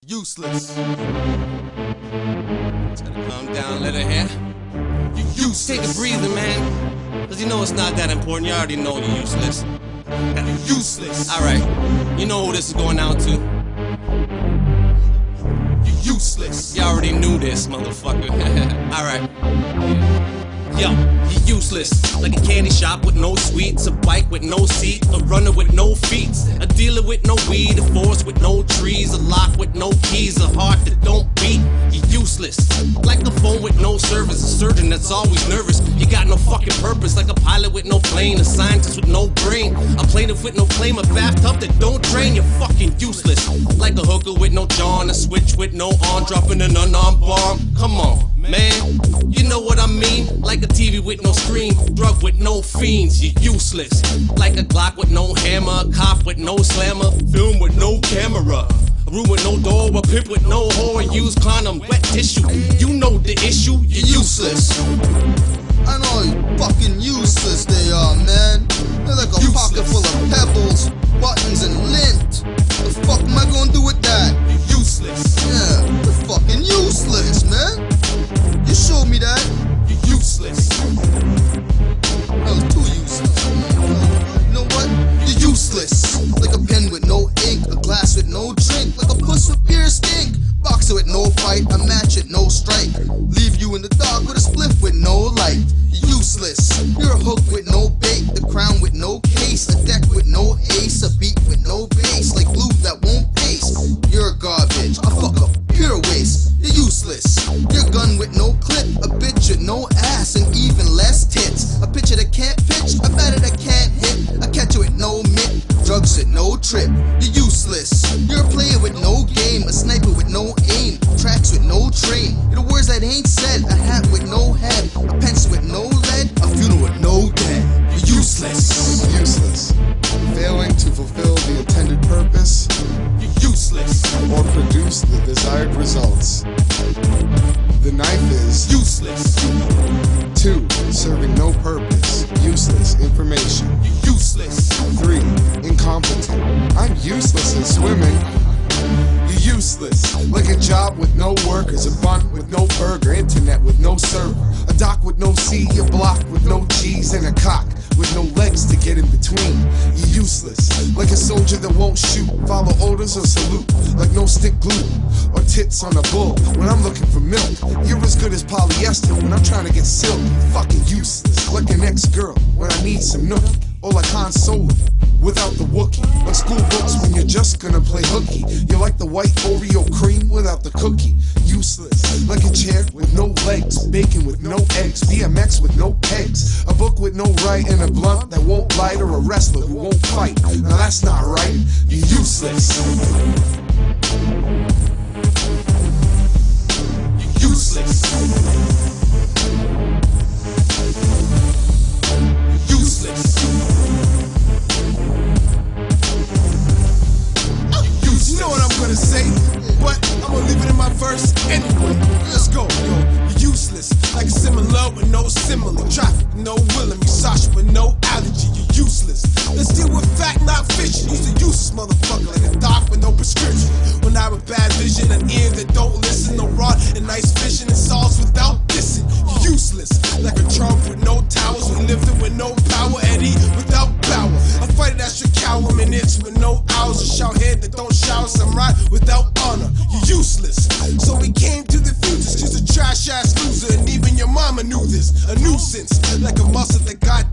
useless. Just gotta calm down, let her hear. You useless. Take a breather, man. Cause you know it's not that important. You already know you're useless. You're useless. Alright, you know who this is going out to. You're useless. You already knew this, motherfucker. Alright. Yo, you're useless. Like a candy shop with no sweets, a bike with no seat, a runner with no feet, a dealer with no weed, a forest with no trees, a lock with no keys, a heart that don't beat. You're useless. Like a phone with no service, a surgeon that's always nervous. You got no fucking purpose. Like a pilot with no plane, a scientist with no brain, a plaintiff with no claim, a bathtub that don't drain. You're fucking useless. Like a hooker with no John, a switch with no on, dropping an unarmed bomb. Come on, man, you know what I mean? Like a TV with no screen, drug with no fiends, you're useless. Like a Glock with no hammer, a cop with no slammer, film with no camera, a room with no door, a pimp with no whore, a used condom, wet tissue. You know the issue, you're useless. I know you fucking useless they are, man. They're like a pocket full of pebbles, buttons, and lint. The fuck am I gonna do with that? You're useless. Yeah, you're fucking useless, man. You showed me that. You're useless. That was too useless. You know what? You're useless. Like a pen with no ink, a glass with no drink, like a puss with beer stink. Boxer with no fight, a match with no strike. Leave you in the dark with a spliff with no light. You're useless. You're a hook with no bait, the crown with no case, a deck with no ace, a beat with no bass, like glue that won't paste. You're garbage, a fuck up, pure waste. You're useless. Your gun with no clip, a bitch with no ass and even less tits, a pitcher that can't pitch, a batter that can't hit, a catcher with no mitt, drugs with no trip. You're useless. You're a player with no game, a sniper with no aim, tracks with no train. You're the words that ain't said, a hat with no head, a pencil with no lead, a funeral with no dead. You're useless. Useless. Failing to fulfill the intended purpose. You're useless. Or produce the desired results. The knife is useless. 2. Serving no purpose. Useless information. You're useless. 3. Incompetent. I'm useless in swimming. You're useless. Like a job with no workers, a bun with no burger, internet with no server, a dock with no C, a block with no cheese, and a cock with no legs to get in between. You're useless. Like a soldier that won't shoot, follow orders or salute, like no stick glue or tits on a bull when I'm looking for milk. You're as good as polyester when I'm trying to get silk. Fucking useless. Like an ex-girl when I need some nookie, or like Han Solo without the Wookiee. Like school books when you're just gonna play hooky. You're like the white Oreo cream without the cookie. Useless. Like a chair with no legs, bacon with no eggs, BMX with no pegs, a book with no right, and a blunt that won't light, or a wrestler who won't fight. Now that's not right. You're useless. You're useless. Useless. You know what I'm gonna say, but I'm gonna leave it in my verse anyway. Let's go, yo. You're useless. Like a similar with no simile, Traffik with no William, Sasha with no allergy. You're useless. Let's deal with fact, not fiction. You're a useless motherfucker, like a doc with no prescription. When I have a bad vision, an ear that don't listen, no rod and nice fishing, and sauce without dissing. You're useless. Like a Trump with no towers, who lifted with no power, Eddie without power. A fighter that should cower minutes with no hours, a shout head that don't shower, samurai without honor. You're useless. So we came to the future, just a trash ass loser, and even your mama knew this. A nuisance, like a muscle that got